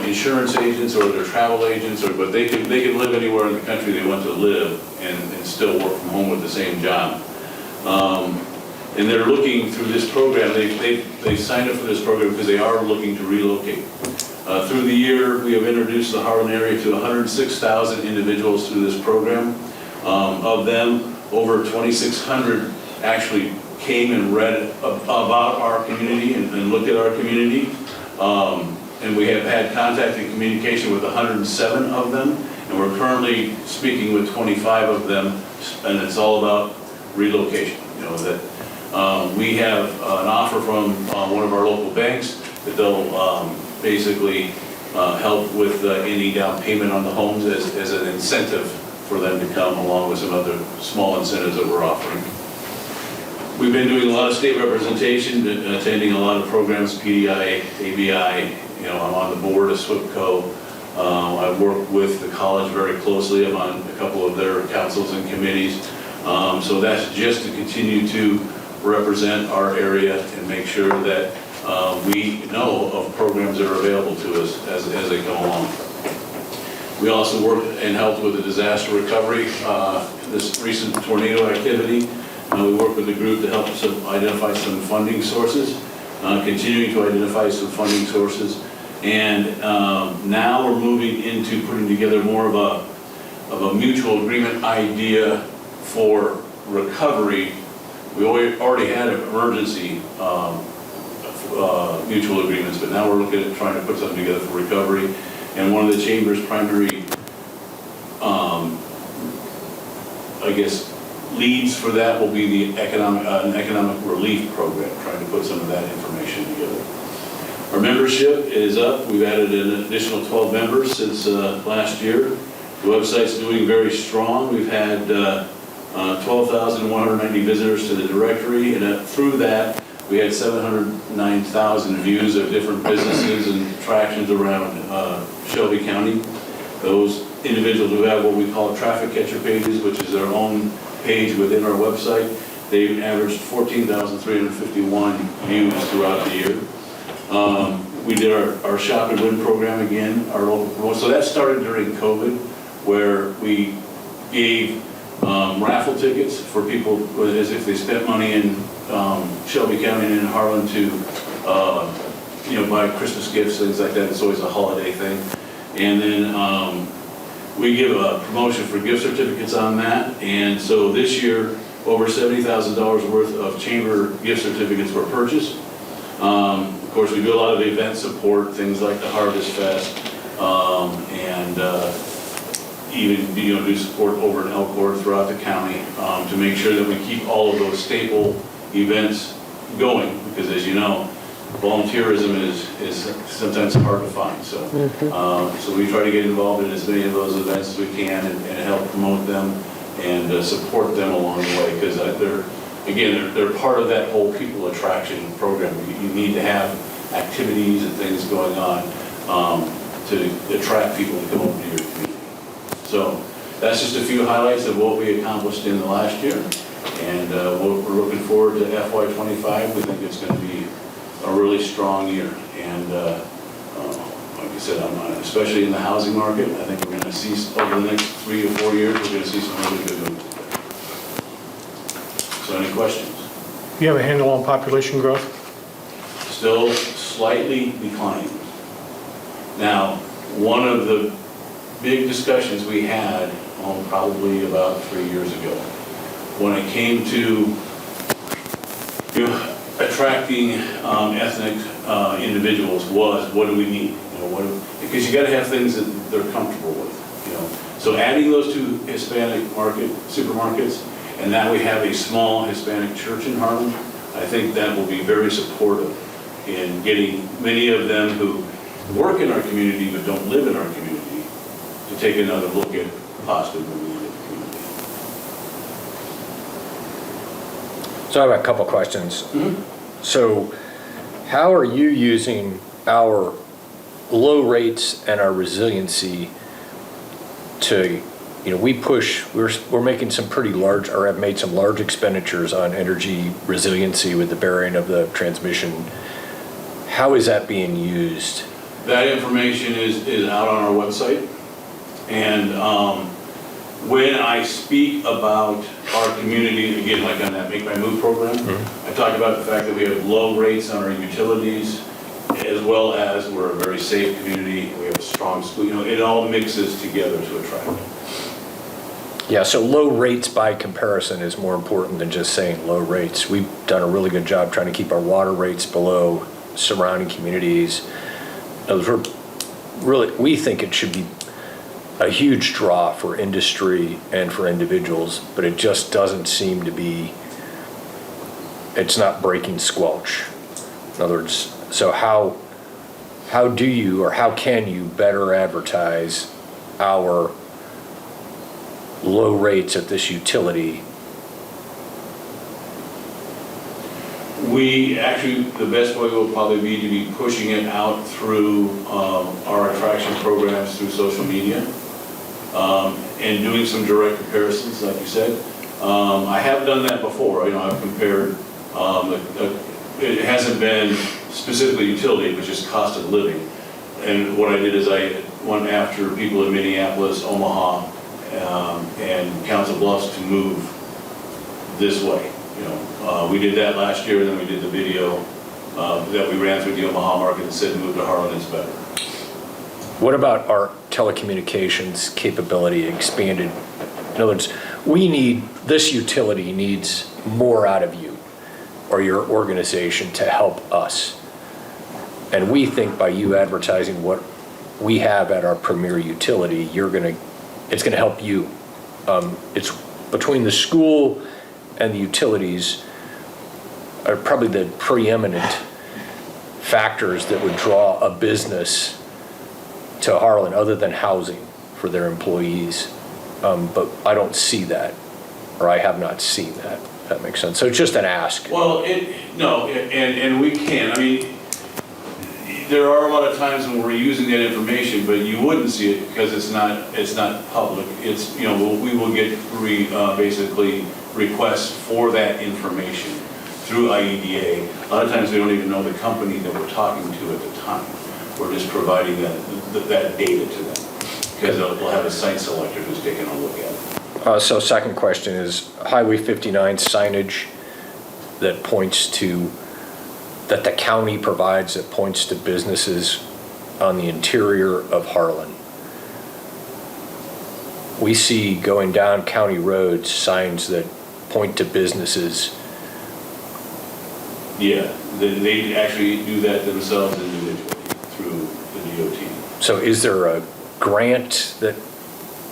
insurance agents or they're travel agents, but they can live anywhere in the country they want to live and still work from home with the same job. And they're looking through this program, they signed up for this program because they are looking to relocate. Through the year, we have introduced the Harlan area to 106,000 individuals through this program. Of them, over 2,600 actually came and read about our community and looked at our community. And we have had contact and communication with 107 of them, and we're currently speaking with 25 of them, and it's all about relocation. We have an offer from one of our local banks that they'll basically help with any down payment on the homes as an incentive for them to come, along with some other small incentives that we're offering. We've been doing a lot of state representation, attending a lot of programs, PDI, ABI, I'm on the board of SWIPCO. I work with the college very closely. I'm on a couple of their councils and committees. So that's just to continue to represent our area and make sure that we know of programs that are available to us as they come along. We also worked and helped with the disaster recovery, this recent tornado activity. We worked with the group to help us identify some funding sources, continuing to identify some funding sources. And now we're moving into putting together more of a mutual agreement idea for recovery. We already had emergency mutual agreements, but now we're looking at trying to put something together for recovery. And one of the chamber's primary, I guess, leads for that will be the an economic relief program, trying to put some of that information together. Our membership is up. We've added an additional 12 members since last year. The website's doing very strong. We've had 12,190 visitors to the directory, and through that, we had 709,000 views of different businesses and attractions around Shelby County. Those individuals who have what we call traffic catcher pages, which is their own page within our website, they've averaged 14,351 views throughout the year. We did our Shop and Win program again, our local, so that started during COVID, where we gave raffle tickets for people as if they spent money in Shelby County and in Harlan to buy Christmas gifts, things like that. It's always a holiday thing. And then we give a promotion for gift certificates on that. And so this year, over $70,000 worth of chamber gift certificates were purchased. Of course, we do a lot of event support, things like the Harvest Fest, and even do support over in Elkhorn throughout the county to make sure that we keep all of those staple events going, because as you know, volunteerism is sometimes hard to find. So, so we try to get involved in as many of those events as we can and help promote them and support them along the way, because they're part of that whole people attraction program. You need to have activities and things going on to attract people to come over to your community. So that's just a few highlights of what we accomplished in the last year. And we're looking forward to FY25. We think it's going to be a really strong year. And like I said, especially in the housing market, I think we're going to see over the next 3 or 4 years, we're going to see some really good movement. So any questions? You have a handle on population growth? Still slightly declining. Now, one of the big discussions we had, probably about 3 years ago, when it came to attracting ethnic individuals, was what do we need? Because you got to have things that they're comfortable with. So adding those 2 Hispanic supermarkets, and now we have a small Hispanic church in Harlan, I think that will be very supportive in getting many of them who work in our community but don't live in our community to take another look at possibly moving into the community. So I have a couple questions. So how are you using our low rates and our resiliency to, we're making some pretty large, or have made some large expenditures on energy resiliency with the burying of the transmission. How is that being used? That information is out on our website. And when I speak about our community, again, like on that Make My Move program, I talk about the fact that we have low rates on our utilities, as well as we're a very safe community, we have a strong school, it all mixes together to attract. Yeah, so low rates by comparison is more important than just saying low rates. We've done a really good job trying to keep our water rates below surrounding communities. We think it should be a huge draw for industry and for individuals, but it just doesn't seem to be, it's not breaking squelch. In other words, so how do you, or how can you better advertise our low rates at this utility? We actually, the best way will probably be to be pushing it out through our attraction programs through social media and doing some direct comparisons, like you said. I have done that before. I've compared, it hasn't been specifically utility, but just cost of living. And what I did is I went after people in Minneapolis, Omaha, and Council Bluffs to move this way. You know, we did that last year, and then we did the video that we ran through the Omaha market and said move to Harlan, it's better. What about our telecommunications capability expanded? In other words, this utility needs more out of you or your organization to help us. And we think by you advertising what we have at our premier utility, it's gonna help you. It's between the school and the utilities are probably the preeminent factors that would draw a business to Harlan other than housing for their employees. But I don't see that, or I have not seen that, if that makes sense. So it's just an ask. Well, no, and we can, I mean, there are a lot of times when we're using that information, but you wouldn't see it because it's not public. It's, you know, we will get basically requests for that information through IEDA. A lot of times we don't even know the company that we're talking to at the time. We're just providing that data to them because we'll have a site selector who's taking a look at it. So second question is Highway 59 signage that points to, that the county provides that points to businesses on the interior of Harlan. We see going down county roads signs that point to businesses. Yeah, they actually do that themselves individually through the DOT. So is there a grant that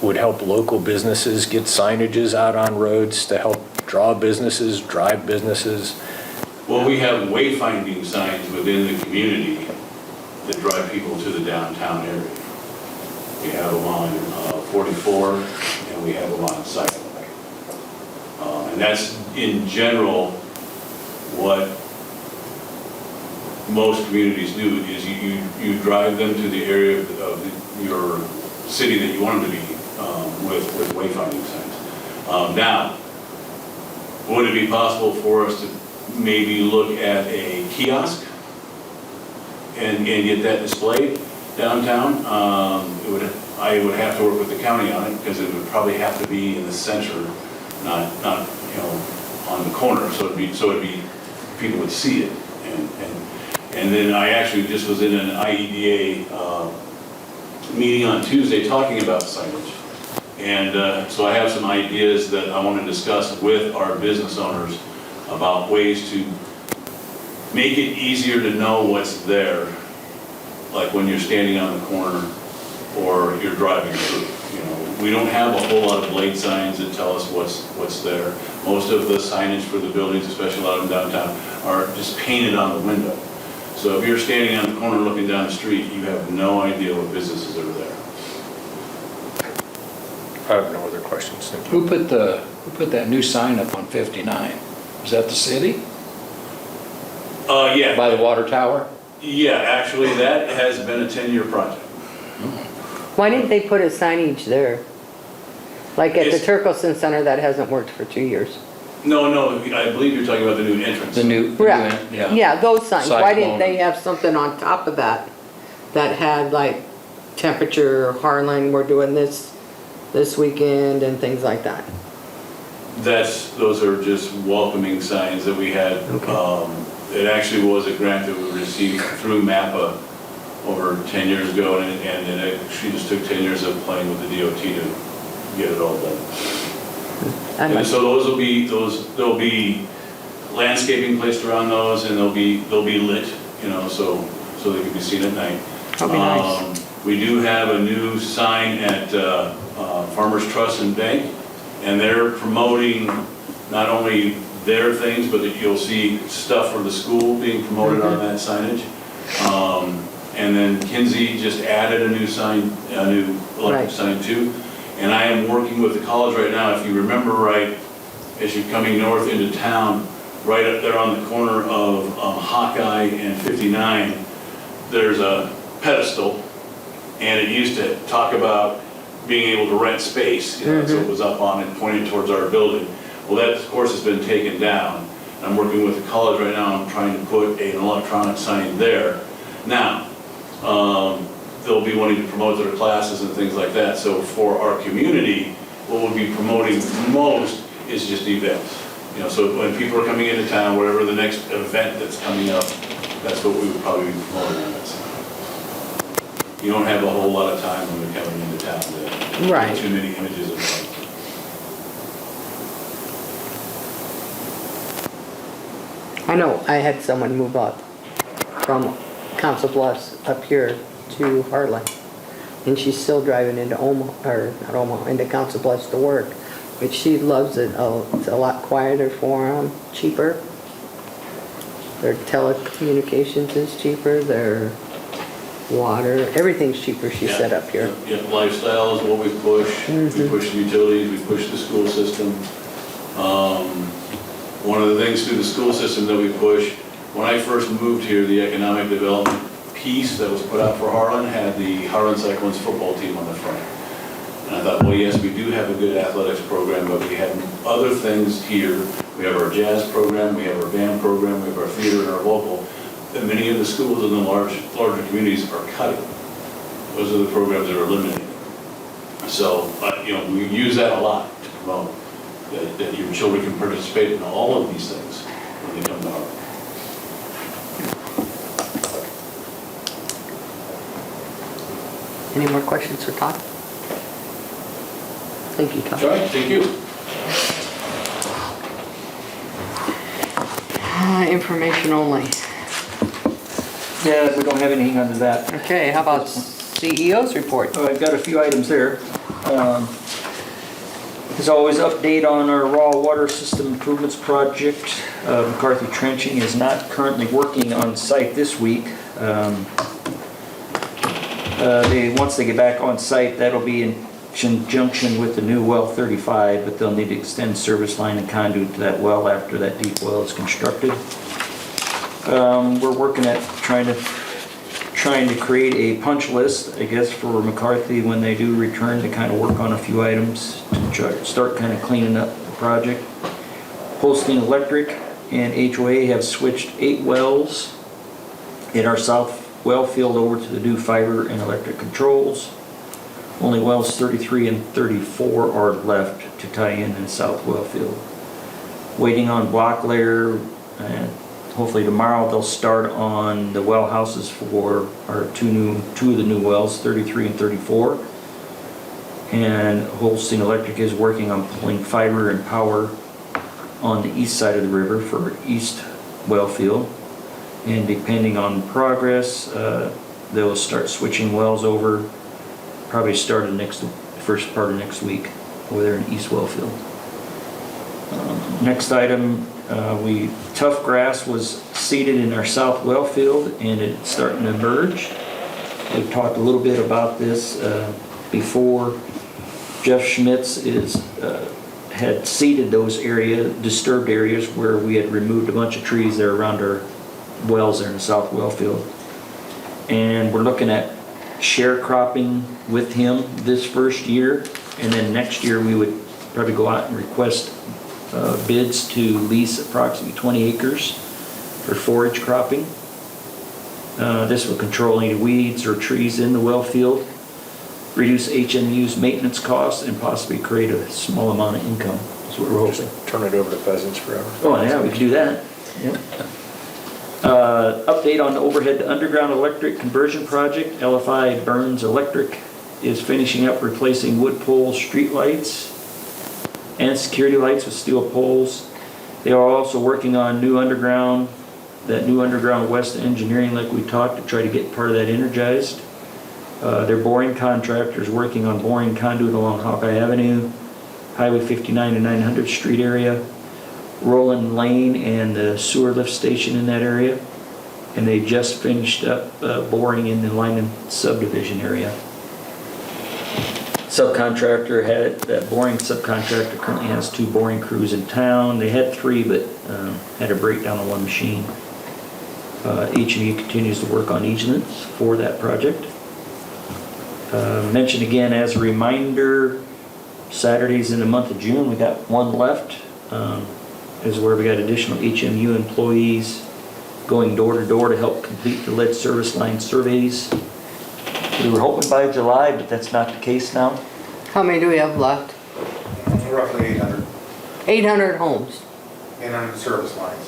would help local businesses get signages out on roads to help draw businesses, drive businesses? Well, we have wayfinding signs within the community that drive people to the downtown area. We have them on 44, and we have them on Cycle. And that's, in general, what most communities do, is you drive them to the area of your city that you want them to be with wayfinding signs. Now, would it be possible for us to maybe look at a kiosk and get that displayed downtown? I would have to work with the county on it because it would probably have to be in the center, not you know, on the corner. So it'd be people would see it. And then I actually just was in an IEDA meeting on Tuesday talking about signage. And so I have some ideas that I want to discuss with our business owners about ways to make it easier to know what's there, like when you're standing on the corner or you're driving through. You know, we don't have a whole lot of blade signs that tell us what's there. Most of the signage for the buildings, especially a lot of them downtown, are just painted on the window. So if you're standing on the corner looking down the street, you have no idea what businesses are there. I have no other questions. Thank you. Who put that new sign up on 59? Was that the city? Yeah. By the water tower? Yeah, actually, that has been a 10-year project. Why didn't they put a signage there? Like at the It's- Turkelson Center, that hasn't worked for 2 years. No, I believe you're talking about the new entrance. The new, Right, yeah. yeah, those signs. Why didn't Cyclone. they have something on top of that that had like temperature, Harlan, we're doing this weekend and things like that? Those are just welcoming signs that we had. It actually was a grant that we received through MAPPA over 10 years ago, and it actually just took 10 years of playing with the DOT to get it all done. And so there'll be landscaping placed around those, and they'll be lit, you know, so they can be seen at night. That'll be nice. We do have a new sign at Farmers Trust and Bank, and they're promoting not only their things, but that you'll see stuff for the school being promoted on that signage. And then Kinsey just added a new sign, a new electric sign too. And I am working with the college right now. If you remember right, as you're coming north into town, right up there on the corner of Hawkeye and 59, there's a pedestal, and it used to talk about being able to rent space, you know, so it was up on it pointing towards our building. Well, that of course has been taken down. I'm working with the college right now. I'm trying to put an electronic sign there. Now, they'll be wanting to promote their classes and things like that. So for our community, what we'll be promoting most is just events. You know, so when people are coming into town, whatever the next event that's coming up, that's what we would probably be promoting on that side. You don't have a whole lot of time when you're coming into town to Right. get too many images of them. I know I had someone move up from Council Bluffs up here to Harlan. And she's still driving into Omaha, or not Omaha, into Council Bluffs to work. But she loves it. Oh, it's a lot quieter for them, cheaper. Their telecommunications is cheaper, their water, everything's cheaper, she said up here. Yeah, lifestyle is what we push. We push the utilities, we push the school system. One of the things through the school system that we push, when I first moved here, the economic development piece that was put out for Harlan had the Harlan Cyclones football team on the front. And I thought, well, yes, we do have a good athletics program, but we have other things here. We have our jazz program, we have our band program, we have our theater and our vocal. And many of the schools in the larger communities are cutting. Those are the programs that are eliminating. So, you know, we use that a lot to promote that your children can participate in all of these things when they come to Harlan. Any more questions for Todd? Thank you, Todd. All right, thank you. Information only. Yeah, we don't have anything under that. Okay, how about CEO's report? Oh, I've got a few items there. As always, update on our raw water system improvements project. McCarthy Trenching is not currently working on site this week. Once they get back on site, that'll be in conjunction with the new well 35, but they'll need to extend service line and conduit to that well after that deep well is constructed. We're working at trying to create a punch list, I guess, for McCarthy when they do return to kind of work on a few items to try to start kind of cleaning up the project. Holstein Electric and HOA have switched 8 wells in our south well field over to the new fiber and electric controls. Only wells 33 and 34 are left to tie in the south well field. Waiting on block layer, and hopefully tomorrow they'll start on the well houses for our two of the new wells, 33 and 34. And Holstein Electric is working on pulling fiber and power on the east side of the river for east well field. And depending on progress, they'll start switching wells over, probably started first part of next week over there in East Wellfield. Next item, tough grass was seeded in our south well field and it's starting to emerge. We've talked a little bit about this before. Jeff Schmitz had seeded those disturbed areas where we had removed a bunch of trees there around our wells there in the south well field. And we're looking at sharecropping with him this first year, and then next year we would probably go out and request bids to lease approximately 20 acres for forage cropping. This will control any weeds or trees in the well field, reduce HMU's maintenance costs, and possibly create a small amount of income. That's what we're hoping. Turn it over to pheasants forever. Oh yeah, we could do that. Yep. Update on the overhead to underground electric conversion project. LFI Burns Electric is finishing up replacing wood pole street lights and security lights with steel poles. They are also working on that new underground west engineering like we talked to try to get part of that energized. Their boring contractor is working on boring conduit along Hawkeye Avenue, Highway 59 and 900th Street area, Roland Lane and the sewer lift station in that area. And they just finished up boring in the Lyman subdivision area. That boring subcontractor currently has 2 boring crews in town. They had 3, but had a breakdown on one machine. HMU continues to work on easements for that project. Mention again as a reminder, Saturdays in the month of June, we got 1 left. Is where we got additional HMU employees going door to door to help complete the lead service line surveys. We were hoping by July, but that's not the case now. How many do we have left? Roughly 800 800 homes. in under service lines.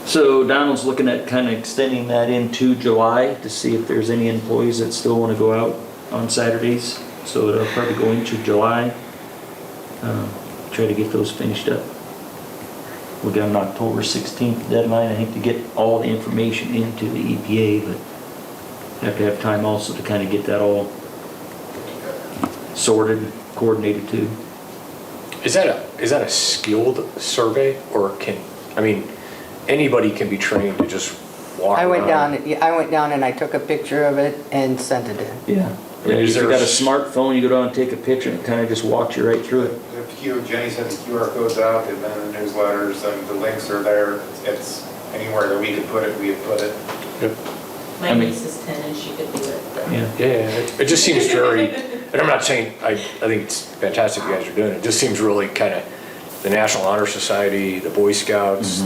So Donald's looking at kind of extending that into July to see if there's any employees that still want to go out on Saturdays. So it'll probably go into July. Try to get those finished up. We got an October 16th deadline, I think, to get all the information into the EPA, but have to have time also to kind of get that all sorted, coordinated too. Is that a skilled survey, or anybody can be trained to just walk I went around? down and I took a picture of it and sent it in. Yeah. Is If you there- got a smartphone, you go down and take a picture and it kind of just walks you right through it. Jenny sent the QR codes out, they've been in the newsletters, and the links are there. It's anywhere that we could put it, we could put it. My I mean- niece is 10 and she could do it. Yeah. Yeah, it just seems very, and I'm not saying, I think it's fantastic you guys are doing it. It just seems really kind of, the National Honor Society, the Boy Scouts,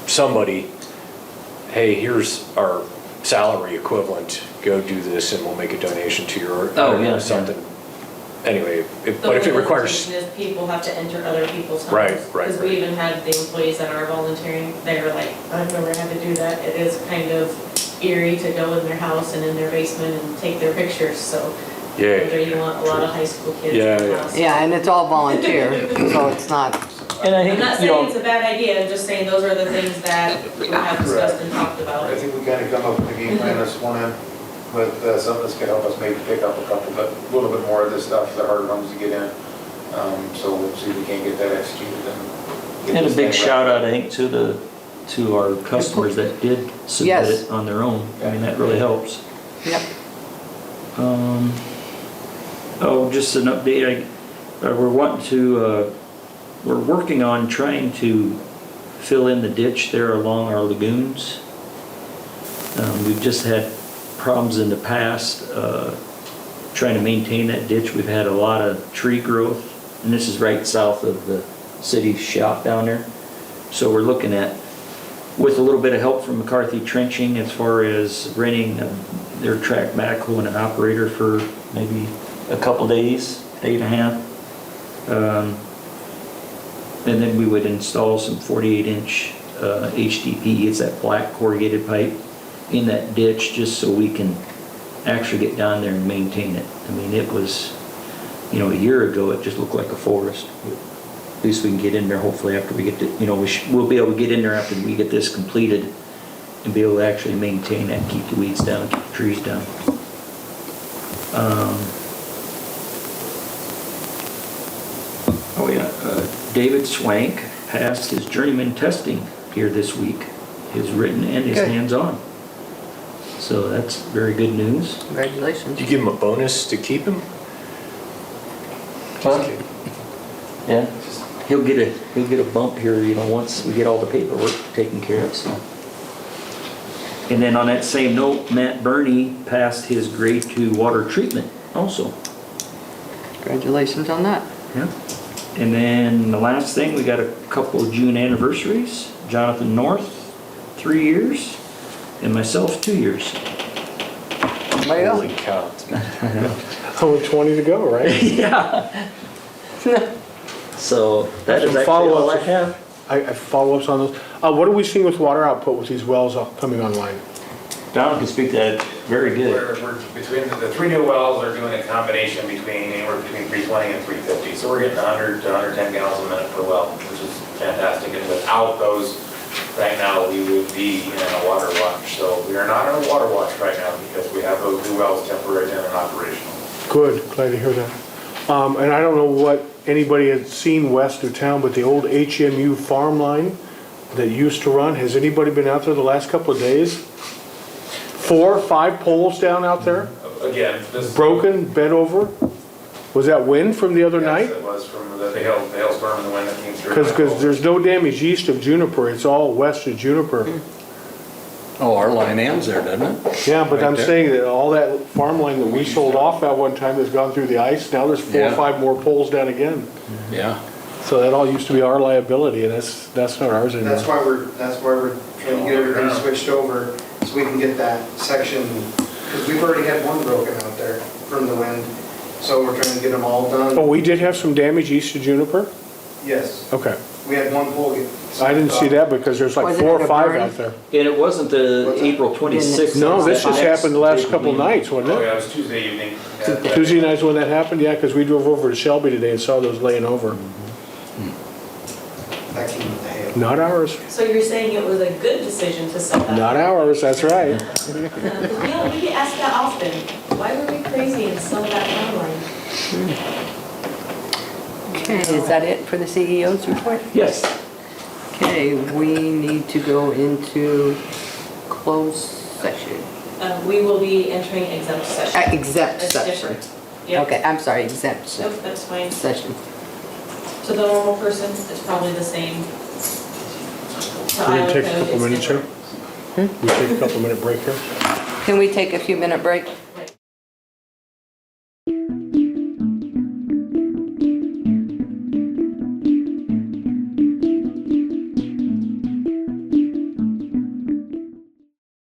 somebody, hey, here's our salary equivalent, go do this and we'll make a donation to your, Oh, yeah, something. Anyway, The but if it only requires, limitation is people have to enter other people's homes. Right. Because we even had the employees that are volunteering, they're like, I've never had to do that. It is kind of eerie to go in their house and in their basement and take their pictures, so. Yeah. Whether you want a lot of high school kids. Yeah, in the yeah. house. Yeah, and it's all volunteer, so it's not, And I I'm think, not you saying it's know, a bad idea, I'm just saying those are the things that we have discussed and talked about. I think we kind of come up with a game plan this morning, but some of this could help us maybe pick up a couple, but a little bit more of this stuff, the hard ones to get in. So we'll see if we can get that executed and. get and a this big thing shout wrapped out, I think, to our customers that did submit Yes. it on their own. I mean, that really helps. yep. Just an update, we're working on trying to fill in the ditch there along our lagoons. We've just had problems in the past, trying to maintain that ditch. We've had a lot of tree growth, and this is right south of the city shop down there. So we're looking at, with a little bit of help from McCarthy Trenching, as far as renting their track backhoe and an operator for maybe a couple days, day and a half. And then we would install some 48-inch HDP, it's that black corrugated pipe, in that ditch, just so we can actually get down there and maintain it. I mean, it was, a year ago, it just looked like a forest. At least we can get in there, hopefully, after we get to, we'll be able to get in there after we get this completed and be able to actually maintain that, keep the weeds down, keep the trees down. David Swank passed his journeyman testing here this week, his written and his Good. hands-on. So that's very good news. Congratulations. do you give him a bonus to keep him? Yeah, he'll get a bump here, once we get all the paperwork taken care of, so. And then on that same note, Matt Burney passed his grade 2 water treatment also. Congratulations on that. Yeah. And then the last thing, we got a couple of June anniversaries. Jonathan North, 3 years, and myself, 2 years. Way to go. Holy cow. Only 20 to go, right? Yeah. So that is Some actually all I follow-ups. have. I follow-ups on those. What are we seeing with water output with these wells coming online? Don can speak to that, very good. We're between, the three new wells are doing a combination anywhere between 320 and 350. So we're getting 100 to 110 gallons a minute per well, which is fantastic. And without those, right now, we would be in a water watch. So we are not in a water watch right now because we have those new wells temporarily in and operational. Good, glad to hear that. And I don't know what anybody has seen west of town, but the old HMU farm line that used to run, has anybody been out there the last couple of days? 4 or 5 poles down out there, Again, this. broken, bent over? Was that wind from the other Yes, night? it was from the hailstorm and the wind that came through. Because there's no damage east of Juniper, it's all west of Juniper. Oh, our line ends there, doesn't it? Yeah, but Right I'm there. saying that all that farmland that we sold off at one time has gone through the ice, now there's 4 or Yeah. 5 more poles down again. Yeah. So that all used to be our liability, and that's not ours anymore. That's why we're trying to get everything switched over, so we can get that section, because we've already had one broken out there from the wind, so we're trying to get them all Oh, done. we did have some damage east of Juniper? Yes, Okay. we had one pole get. I didn't see that because there's like Was it 4 in or a 5 burn? out there. And it wasn't the What's that? April 26th. No, this it was just the next happened the last day couple we- nights, wasn't Oh, it? yeah, it was Tuesday evening. Yeah. Tuesday night's when that happened? Yeah, because we drove over to Shelby today and saw those laying over. That came with the hail. Not ours. So you're saying it was a good decision to sell that? Not ours, that's right. We get asked that often. Why were we crazy and sell that power line? Okay, is that it for the CEO's report? Yes. Okay, we need to go into closed session. We will be entering exempt session. Exempt That's session. different. Yep. Okay, I'm sorry, exempt Nope, that's fine. session. To the normal person, it's probably the same. To We're Iowa gonna take a code, couple it's minutes here? different. We take a couple minute break here? Can we take a few minute break?